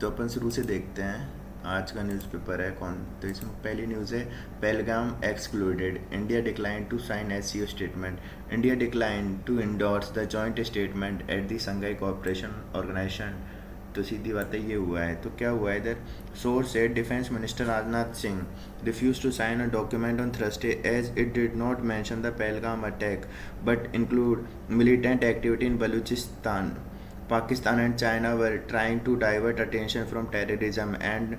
तो अपन शुरू से देखते हैं। आज का न्यूज़पेपर है कौन, तो इसमें पहली न्यूज़ है Pahalgam excluded, India decline to sign SCO statement, India decline to endorse the joint statement at the Shanghai Cooperation Organisation. तो सीधी बात है ये हुआ है। तो क्या हुआ है इधर? सोर्स है defence minister Rajnath Singh refused to sign a document on Thursday as it did not mention the Pahalgam attack but include militant activity in Balochistan. Pakistan and China were trying to divert attention from terrorism, and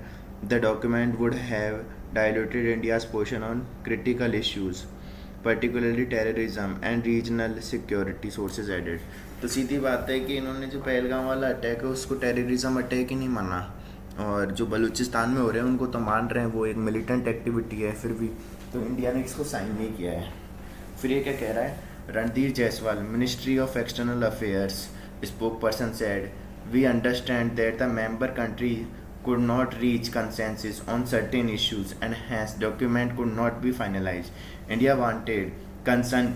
the document would have diluted India's position on critical issues, particularly terrorism and regional security, sources added. तो सीधी बात है कि इन्होंने जो पहलगाम वाला attack है उसको टेररिज्म अटैक ही नहीं माना, और जो बलूचिस्तान में हो रहे हैं उनको तो मान रहे हैं वो एक मिलिटेंट एक्टिविटी है, फिर भी तो इंडिया ने इसको साइन नहीं किया है। फिर ये क्या कह रहा है? Randhir Jaiswal, ministry of external affairs spokesperson said, "We understand that the member countries could not reach consensus on certain issues and hence document could not be finalized. India wanted concern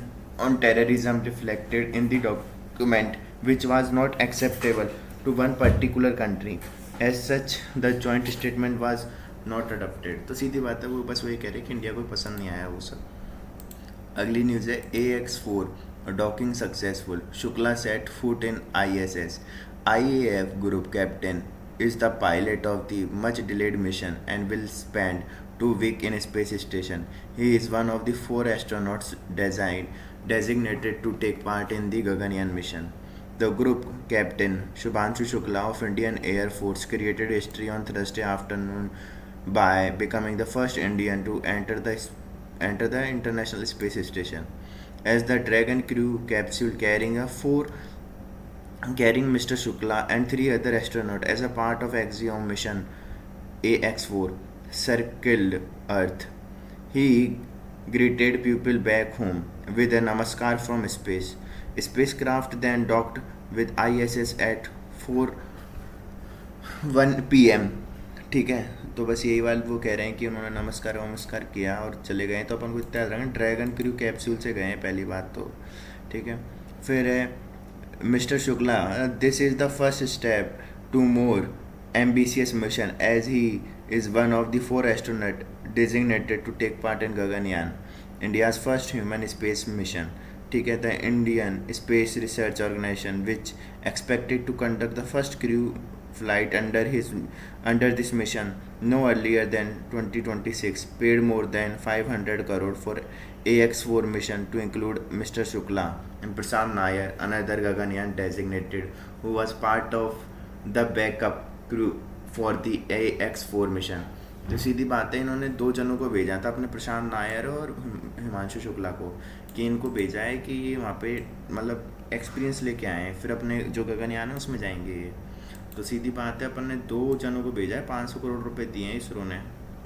on terrorism reflected in the document which was not acceptable to one particular country. As such, the joint statement was not adopted." तो सीधी बात है, वो बस वही कह रहे कि इंडिया को पसंद नहीं आया वो सब। अगली न्यूज़ है AX4 docking successful, Shukla set foot in ISS. IAF group captain is the pilot of the much delayed mission and will spend 2 weeks in a space station. He is one of the 4 astronauts designated to take part in the Gaganyaan mission. The group captain Shubhanshu Shukla of Indian Air Force created history on Thursday afternoon by becoming the first Indian to enter the International Space Station. As the Dragon crew capsule carrying Mr. Shukla and 3 other astronauts as a part of Axiom mission AX4 circled Earth, he greeted people back home with a namaskar from space. Spacecraft then docked with ISS at 4:01 PM. ठीक है, तो बस यही बात वो कह रहे हैं कि उन्होंने नमस्कार किया और चले गए। तो अपन को इतना याद रखना, ड्रैगन क्रू कैप्सूल से गए हैं पहली बात तो, ठीक है। फिर है mister Shukla, this is the first step to more ambitious mission as he is one of the 4 astronaut designated to take part in Gaganyaan, India's first human space mission. ठीक है, the Indian Space Research Organisation which expected to conduct the first crew flight under this mission no earlier than 2026 paid more than 500 crore for AX4 mission to include Mr. Shukla and Prasad Nair, another Gaganyaan designated who was part of the backup crew for the AX4 mission. तो सीधी बात है, इन्होंने 2 जनों को भेजा था, अपने प्रशांत नायर और हिमांशु शुक्ला को, कि इनको भेजा है कि ये वहाँ पे मतलब एक्सपीरियंस लेके आए हैं, फिर अपने जो गगनयान है उसमें जाएंगे ये। तो सीधी बात है, अपन ने 2 जनों को भेजा है, 500 करोड़ रुपए दिए हैं इसरो ने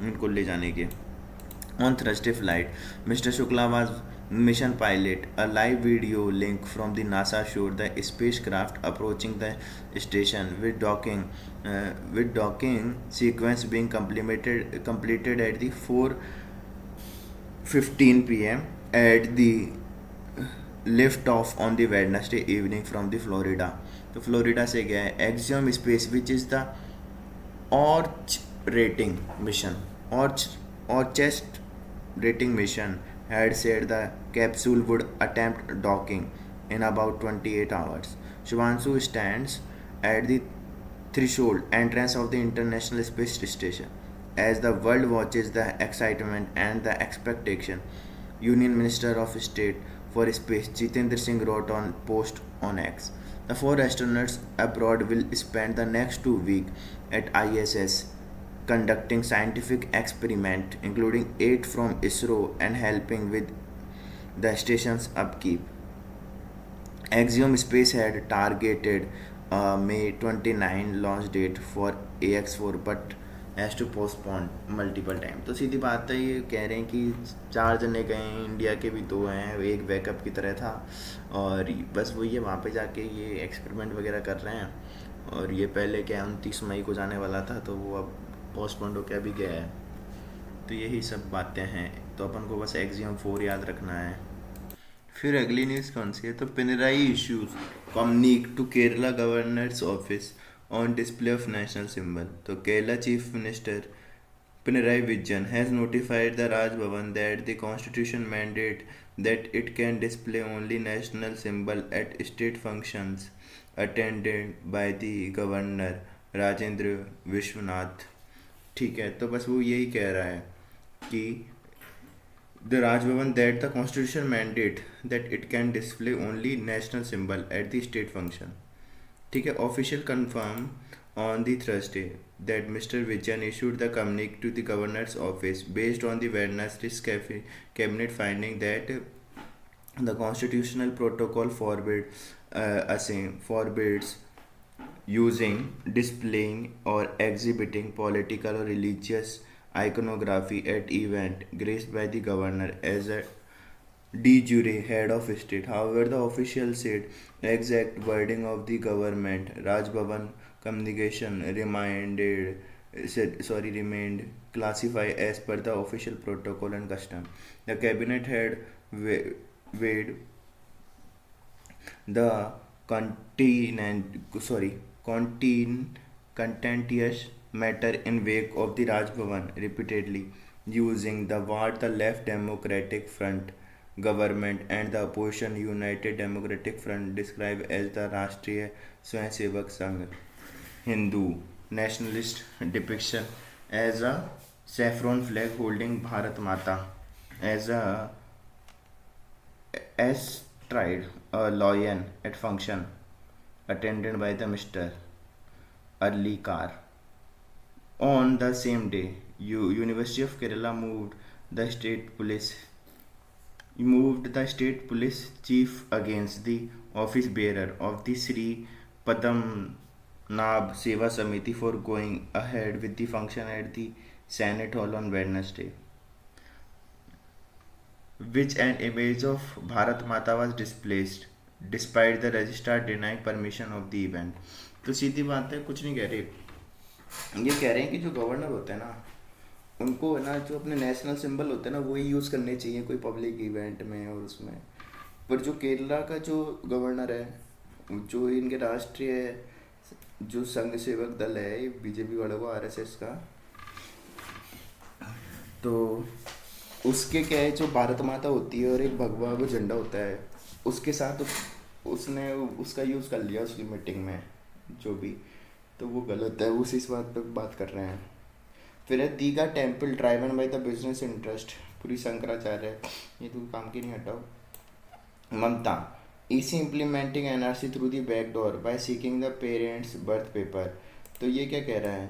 इनको ले जाने के। On Thursday flight, Mr. Shukla was mission pilot. A live video link from the NASA showed the spacecraft approaching the station with docking sequence being completed at the 4:15 p.m. at the lift off on the Wednesday evening from the Florida. तो Florida से गया है Axiom Space which is the orchestrating mission और chest rating mission had said the capsule would attempt docking in about 28 hours. Shubhanshu stands at the threshold entrance of the International Space Station as the world watches the excitement and the expectation. Union Minister of State for Space Jitendra Singh wrote on post on X. The 4 astronauts abroad will spend the next 2 weeks at ISS conducting scientific experiment, including 8 from ISRO and helping with the station's upkeep. Axiom Space had targeted May 29 launch date for AX4 but has to postpone multiple time. तो सीधी बात है, ये कह रहे हैं कि 4 जने गए हैं, इंडिया के भी 2 हैं, एक बैकअप की तरह था, और बस वो ये वहाँ पे जाके ये एक्सपेरिमेंट वगैरह कर रहे हैं। और ये पहले क्या 29 मई को जाने वाला था, तो वो अब पोस्टपोन्ड होकर अभी गया है। तो यही सब बातें हैं, तो अपन को बस एक्सियम 4 याद रखना है। फिर अगली न्यूज़ कौन सी है? तो Pinarayi issues communique to Kerala governor's office on display of national symbol. तो Kerala chief minister Pinarayi Vijayan has notified the Raj Bhavan that the constitution mandate that it can display only national symbol at state functions attended by the governor Rajendra Vishwanath. ठीक है, तो बस वो यही कह रहा है कि the Raj Bhavan that the constitution mandate that it can display only national symbol at the state function. ठीक है, official confirm on the Thursday that Mr. Vijayan issued the communique to the governor's office based on the Wednesday's cabinet finding that the constitutional protocol forbids using, displaying, or exhibiting political or religious iconography at event graced by the governor as a de jure head of state. However, the official said exact wording of the government Raj Bhavan communication remained classified as per the official protocol and custom. The cabinet had weighed the contentious matter in wake of the Raj Bhavan repeatedly using the what the Left Democratic Front government and the opposition United Democratic Front described as the Rashtriya Swayamsevak Sangh Hindu nationalist depiction as a saffron flag holding Bharat Mata as a astride a lion at function attended by the Mr. Early Car. On the same day, University of Kerala moved the state police chief against the office bearer of the Sri Padmanabh Seva Samiti for going ahead with the function at the Senate Hall on Wednesday, which an image of Bharat Mata was displayed despite the registrar denying permission of the event. तो सीधी बात है, कुछ नहीं कह रहे, ये कह रहे हैं कि जो गवर्नर होते हैं ना, उनको है ना जो अपने नेशनल सिंबल होते हैं ना वही यूज़ करने चाहिए कोई पब्लिक इवेंट में और उसमें. पर जो केरला का जो गवर्नर है, जो इनके राष्ट्रीय जो संघ सेवक दल है बीजेपी वालों को आरएसएस का, तो उसके क्या है जो भारत माता होती है और एक भगवा वो झंडा होता है, उसके साथ उसने उसका यूज़ कर लिया उसकी मीटिंग में जो भी, तो वो गलत है. उसी इस बात पर बात कर रहे हैं. फिर है Digha temple driven by the business interest, Puri Shankaracharya, ये तो काम की नहीं हटाओ. Mamata EC implementing NRC through the back door by seeking the parents birth paper. तो ये क्या कह रहा है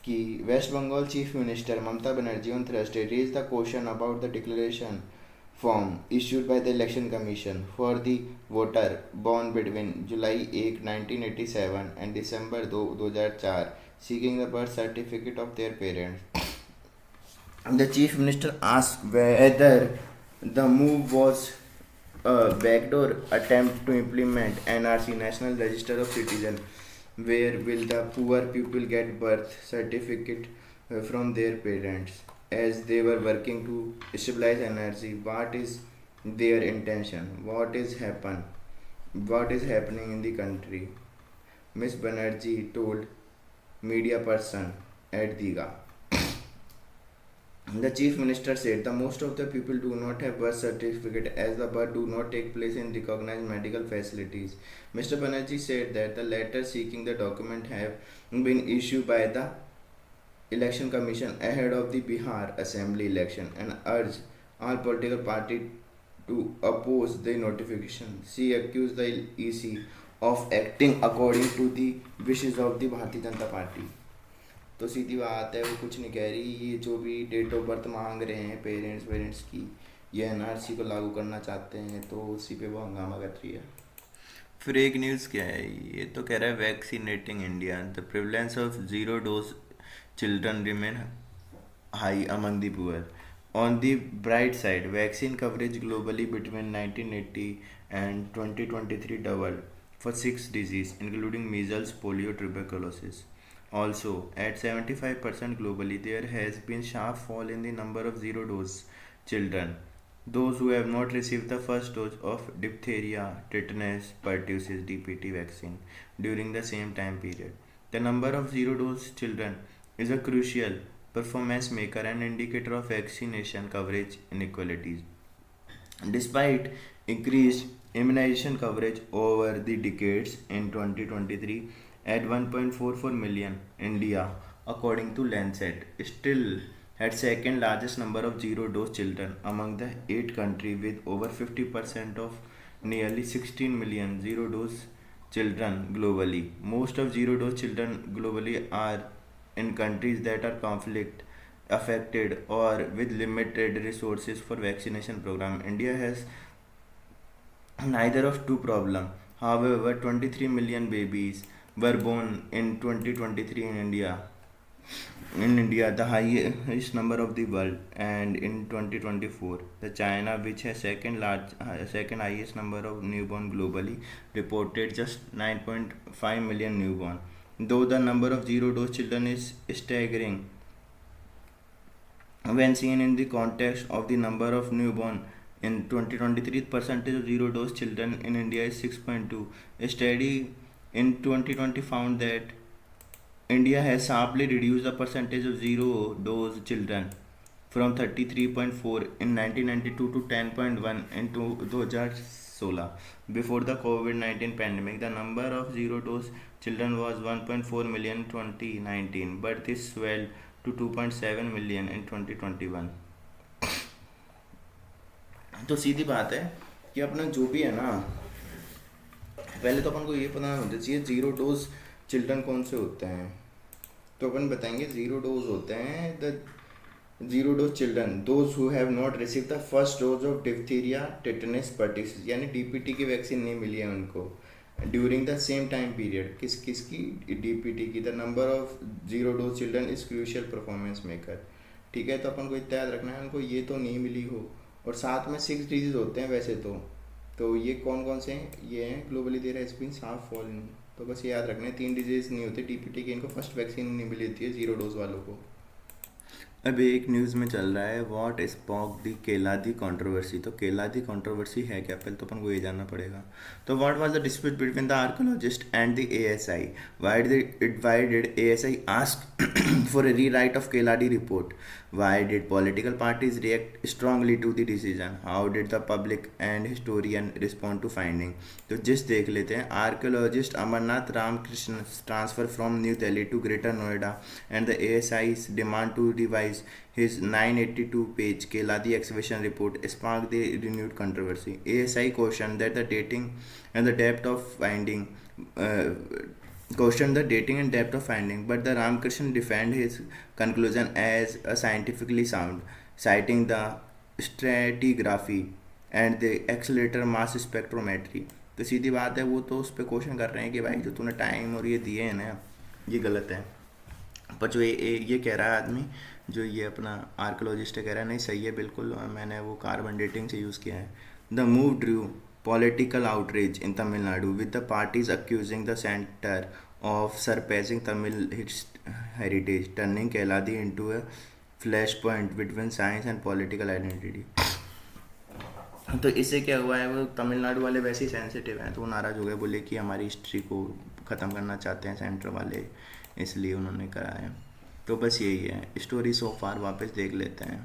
कि West Bengal chief minister Mamata Banerjee on Thursday raise the question about the declaration form issued by the Election Commission for the voter born between July 1, 1987 and December 2, 2004 seeking the birth certificate of their parents. The Chief Minister asked whether the move was a backdoor attempt to implement NRC National Register of Citizens. Where will the poor people get birth certificate from their parents? As they were working to stabilize NRC, what is their intention? What is happening in the country? Miss Banerjee told media person at Diga. The chief minister said the most of the people do not have birth certificate as the birth do not take place in recognized medical facilities. Mr. Banerjee said that the letters seeking the document have been issued by the Election Commission ahead of the Bihar Assembly election and urged all political parties to oppose the notification. She accused the EC of acting according to the wishes of the Bharatiya Janata Party. तो सीधी बात है, वो कुछ नहीं कह रही. ये जो भी डेट ऑफ बर्थ मांग रहे हैं पेरेंट्स की, ये एनआरसी को लागू करना चाहते हैं, तो उसी पे वो हंगामा कर रही है. फिर एक न्यूज़ क्या है, ये तो कह रहा है vaccinating India, the prevalence of zero dose children remain high among the poor. On the bright side, vaccine coverage globally between 1980 and 2023 doubled for 6 diseases, including measles, polio, tuberculosis. Also, at 75% globally, there has been sharp fall in the number of zero-dose children, those who have not received the first dose of diphtheria, tetanus, pertussis, DPT vaccine during the same time period. The number of zero-dose children is a crucial performance maker and indicator of vaccination coverage inequalities. Despite increased immunization coverage over the decades in 2023 at 1.44 million, India, according to Lancet, still had second largest number of zero dose children among the 8 countries with over 50% of nearly 16 million zero dose children globally. Most of zero dose children globally are in countries that are conflict affected or with limited resources for vaccination program. India has neither of two problem. However, 23 million babies were born in 2023 in India. In India, the highest number of the world, and in 2024, the China, which has second highest number of newborn globally, reported just 9.5 million newborn. Though the number of zero dose children is staggering, when seen in the context of the number of newborn in 2023, percentage of zero dose children in India is 6.2. A study in 2020 found that India has sharply reduced the percentage of zero dose children from 33.4 in 1992 to 10.1 in 2016. Before the COVID 19 pandemic, the number of zero dose children was 1.4 million in 2019, but this swelled to 2.7 million in 2021. तो सीधी बात है कि अपना जो भी है ना, पहले तो अपन को ये पता होना चाहिए जीरो डोज चिल्ड्रन कौन से होते हैं. तो अपन बताएंगे जीरो डोज होते हैं the zero dose children those who have not receive the first dose of diphtheria tetanus pertussis, यानी डीपीटी की वैक्सीन नहीं मिली है उनको during the same time period. किसकी डीपीटी की. The number of zero dose children is crucial performance maker. ठीक है, तो अपन को इतना याद रखना है उनको ये तो नहीं मिली हो. और साथ में 6 डिजीज होते हैं वैसे तो ये कौन कौन से हैं, ये हैं globally there has been half fallen. तो बस ये याद रखना है 3 डिजीज नहीं होते डीपीटी के, इनको फर्स्ट वैक्सीन नहीं मिली थी जीरो डोज वालों को. अभी एक न्यूज़ में चल रहा है व्हाट स्पॉक दी केलादी कंट्रोवर्सी. तो केलादी कंट्रोवर्सी है क्या, पहले तो अपन को ये जानना पड़ेगा. तो what was the dispute between the archaeologist and the ASI. Why did ASI ask for a rewrite of Keladi report? Why did political parties react strongly to the decision? How did the public and historian respond to finding? तो जिस देख लेते हैं. Archaeologist Amarnath Ramakrishna transfer from new Delhi to greater Noida and the ASI's demand to revise his 982-page Keladi excavation report sparked the renewed controversy. ASI cautioned that the dating and the depth of finding but the Ramakrishnan defended his conclusion as a scientifically sound, citing the stratigraphy and the accelerator mass spectrometry. तो सीधी बात है, वो तो उस पर question कर रहे हैं कि भाई जो तूने टाइम और ये दिए हैं ना, ये गलत है. पर जो ये कह रहा है आदमी, जो ये अपना आर्कोलॉजिस्ट कह रहा है नहीं सही है बिल्कुल, मैंने वो कार्बन डेटिंग से यूज़ किया है. The move Drew political outrage in Tamil Nadu, with the parties accusing the center of surpassing Tamil heritage, turning Keladi into a flashpoint between science and political identity. तो इससे क्या हुआ है, वो तमिलनाडु वाले वैसे ही सेंसिटिव हैं, तो वो नाराज़ हो गए, बोले कि हमारी हिस्ट्री को ख़त्म करना चाहते हैं सेंटर वाले, इसलिए उन्होंने करा है. तो बस यही है स्टोरी सो फार. वापस देख लेते हैं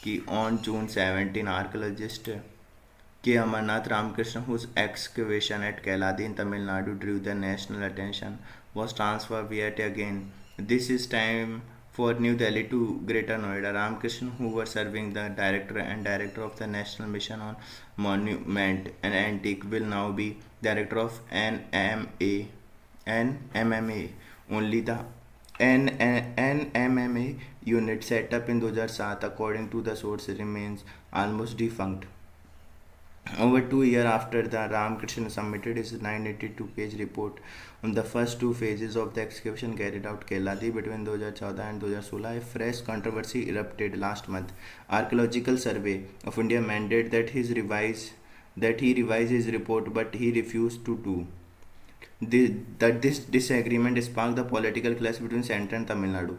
कि on June 17 archaeologist K. Amarnath Ramakrishna, whose excavation at Keladi in Tamil Nadu drew the national attention, was transferred yet again. This is time for New Delhi to Greater Noida. Ramakrishna, who was serving the director of the National Mission on Monument and Antique, will now be director of NMMA. Only the NMMA unit set up in 2007, according to the source, remains almost defunct. Over 2 years after the Ramakrishna submitted his 982-page report on the first 2 phases of the excavation carried out Keladi between 2014 and 2016, a fresh controversy erupted last month. Archaeological Survey of India mandated that he revise his report, but he refused to do. This disagreement sparked the political clash between Centre and Tamil Nadu.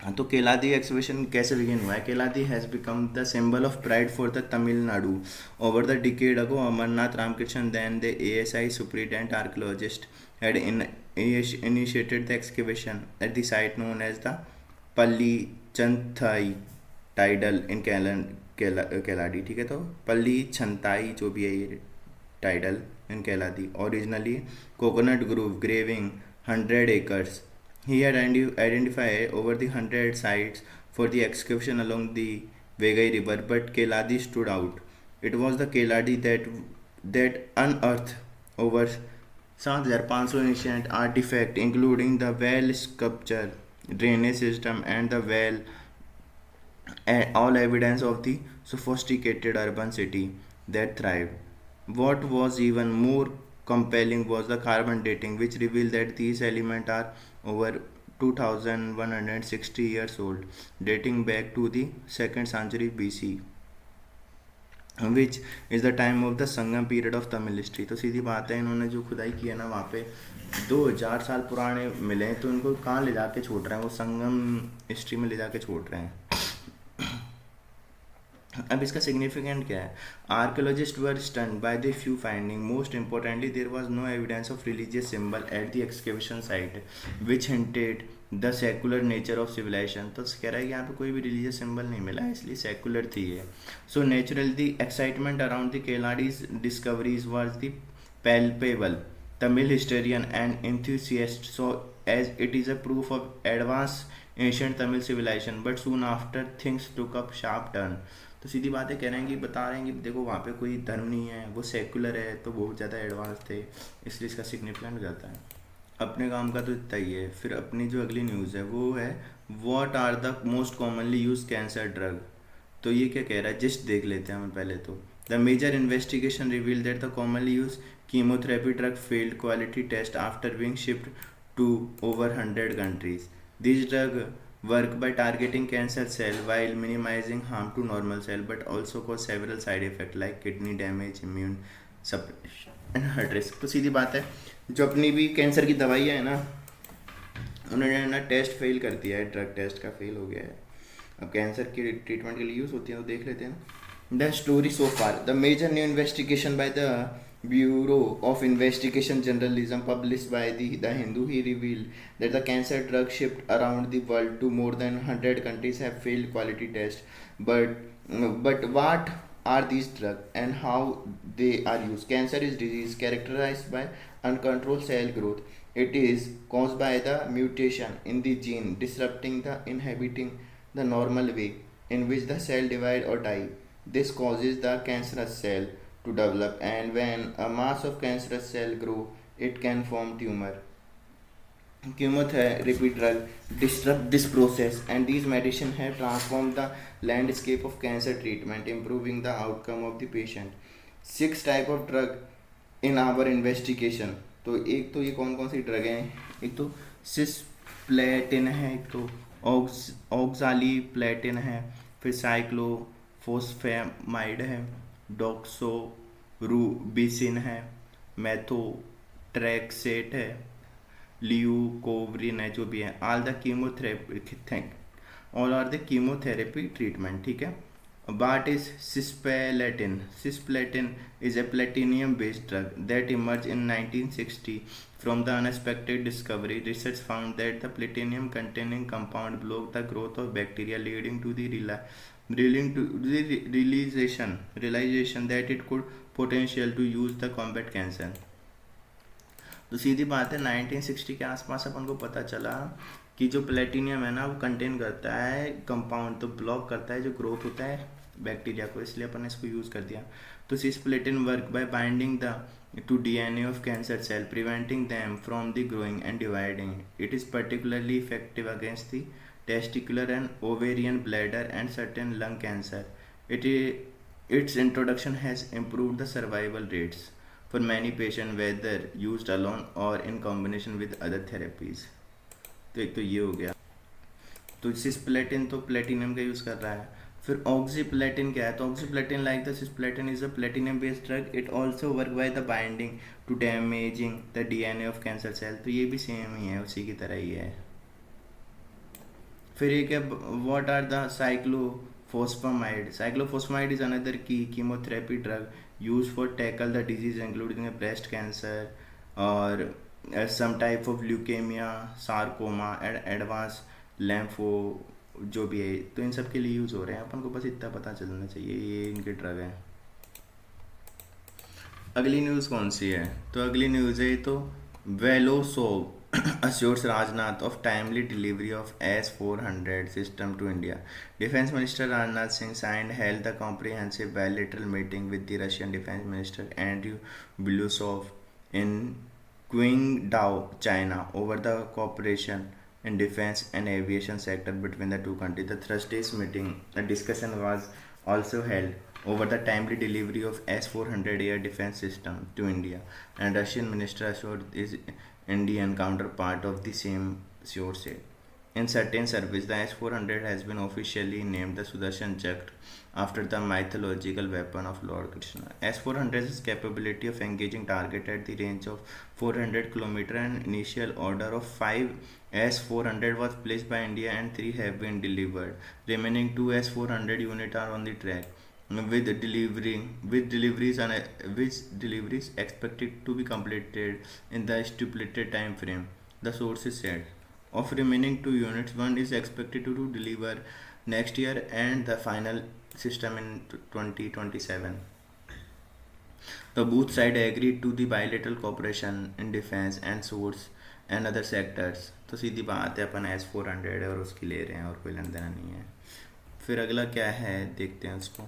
हाँ, तो केलादी exhibition कैसे begin हुआ है? Keeladi has become the symbol of pride for the Tamil Nadu over the decade ago. Amarnath Ramakrishna, then the ASI superintendent archaeologist, had initiated the excavation at the site known as the Palli Thidal in Keeladi. ठीक है, तो Pallichanthai जो भी है ये Thidal in Keeladi. Originally coconut grove covering 100 acres. He had identified over the 100 sites for the excavation along the Vegai River, but Keladi stood out. It was the Keladi that unearthed over 7,500 ancient artifacts, including the well sculpture, drainage system, and the well, all evidence of the sophisticated urban city that thrived. What was even more compelling was the carbon dating, which revealed that these elements are over 2160 years old, dating back to the 2nd century BC, which is the time of the Sangam period of Tamil history. तो सीधी बात है, इन्होंने जो खुदाई की है ना वहाँ पे 2000 साल पुराने मिले हैं, तो इनको कहाँ ले जाके छोड़ रहे हैं? वो संगम हिस्ट्री में ले जाके छोड़ रहे हैं. अब इसका सिग्निफिकेंट क्या है? Archaeologist were stunned by the few finding. Most importantly there was no evidence of religious symbol at the excavation site which hinted the secular nature of civilisation. तो कह रहा है कि यहाँ पे कोई भी रिलीजियस सिंबल नहीं मिला, इसलिए सेकुलर थी ये. So natural the excitement around the Keeladi's discoveries was the palpable. Tamil historian and enthusiast saw as it is a proof of advanced ancient Tamil civilization, but soon after things took up sharp turn. तो सीधी बात है, कह रहे हैं कि बता रहे हैं कि देखो वहाँ पे कोई धर्म नहीं है, वो सेकुलर है, तो बहुत ज़्यादा एडवांस थे, इसलिए इसका सिग्निफिकेंट हो जाता है. अपने काम का तो इतना ही है. फिर अपनी जो अगली न्यूज़ है वो है what are the most commonly use cancer drug. तो ये क्या कह रहा है, जस्ट देख लेते हैं हम पहले तो. The major investigation reveal that the commonly use chemotherapy drug failed quality test after being shipped to over 100 countries. These drugs work by targeting cancer cell while minimizing harm to normal cell, but also cause several side effects like kidney damage, immune suppression and heart risk. तो सीधी बात है, जो अपनी भी cancer की दवाइयाँ है ना, उन्होंने ना टेस्ट फेल कर दिया है, ड्रग टेस्ट का फेल हो गया है. अब कैंसर की ट्रीटमेंट के लिए यूज़ होती है, तो देख लेते हैं. The story so far. The major new investigation by the Bureau of Investigation Journalism published by the Hindu, he revealed that the cancer drugs shipped around the world to more than 100 countries have failed quality tests. But what are these drugs and how they are used? Cancer is disease characterized by uncontrolled cell growth. It is caused by the mutation in the gene disrupting the inhibiting the normal way in which the cell divide or die. This causes the cancerous cell to develop, and when a mass of cancerous cell grow, it can form tumor. Chemotherapy drug disrupt this process, and these medicine have transformed the landscape of cancer treatment, improving the outcome of the patient. 6 type of drug in our investigation. तो एक तो ये कौन कौन सी drug हैं? एक तो cisplatin है, एक तो ऑक्साली प्लेटिन है, फिर साइक्लोफोस्फेमाइड है, डॉक्सोरूबिसिन है, मेथोट्रेक्सेट है, ल्यूकोवरिन है, जो भी है. All are the chemotherapy treatment. ठीक है. What is cisplatin? Cisplatin is a platinum-based drug that emerged in 1960 from the unexpected discovery. Research found that the platinum-containing compound blocked the growth of bacteria, leading to the realization that it could potential to use the combat cancer. तो सीधी बात है, 1960 के आसपास अपन को पता चला कि जो प्लेटिनियम है ना, वो कंटेन करता है कंपाउंड, तो ब्लॉक करता है जो ग्रोथ होता है बैक्टीरिया को, इसलिए अपन ने इसको यूज़ कर दिया. तो cisplatin work by binding the to DNA of cancer cell, preventing them from the growing and dividing. It is particularly effective against the testicular and ovarian, bladder and certain lung cancer. Its introduction has improved the survival rates for many patients, whether used alone or in combination with other therapies. तो एक तो ये हो गया. तो cisplatin तो platinum का use कर रहा है. फिर ऑक्सीप्लेटिन क्या है? तो oxaliplatin like the cisplatin is a platinum based drug. It also work by the binding to damaging the DNA of cancer cell. तो ये भी सेम ही है, उसी की तरह ही है. फिर एक है what are the cyclophosphamide. Cyclophosphamide is another key chemotherapy drug used for tackle the disease including breast cancer or some type of leukemia, sarcoma and advanced lympho जो भी है. तो इन सब के लिए यूज़ हो रहे हैं. अपन को बस इतना पता चलना चाहिए ये इनके ड्रग हैं. अगली न्यूज़ कौन सी है? तो अगली न्यूज़ है तो वेलोसोव assures Rajnath of timely delivery of S-400 system to India. Defense Minister Rajnath Singh signed held the comprehensive bilateral meeting with the Russian Defense Minister Andriy Belousov in Qingdao, China, over the cooperation in defense and aviation sector between the two countries. The Thursday's meeting, a discussion was also held over the timely delivery of S-400 air defense system to India, and Russian minister assured his Indian counterpart of the same sure said. In certain service, the S-400 has been officially named the Sudarshan Chakra after the mythological weapon of Lord Krishna. S-400's capability of engaging target at the range of 400 km and initial order of 5 S-400 was placed by India and 3 have been delivered. Remaining 2 S-400 units are on the track, with deliveries expected to be completed in the stipulated time frame. The sources said of remaining 2 units, one is expected to deliver next year and the final system in 2027. The both sides agreed to the bilateral cooperation in defense and source and other sectors. तो सीधी बात है अपन S-400 और उसकी ले रहे हैं और कोई लेना देना नहीं है. फिर अगला क्या है देखते हैं उसको.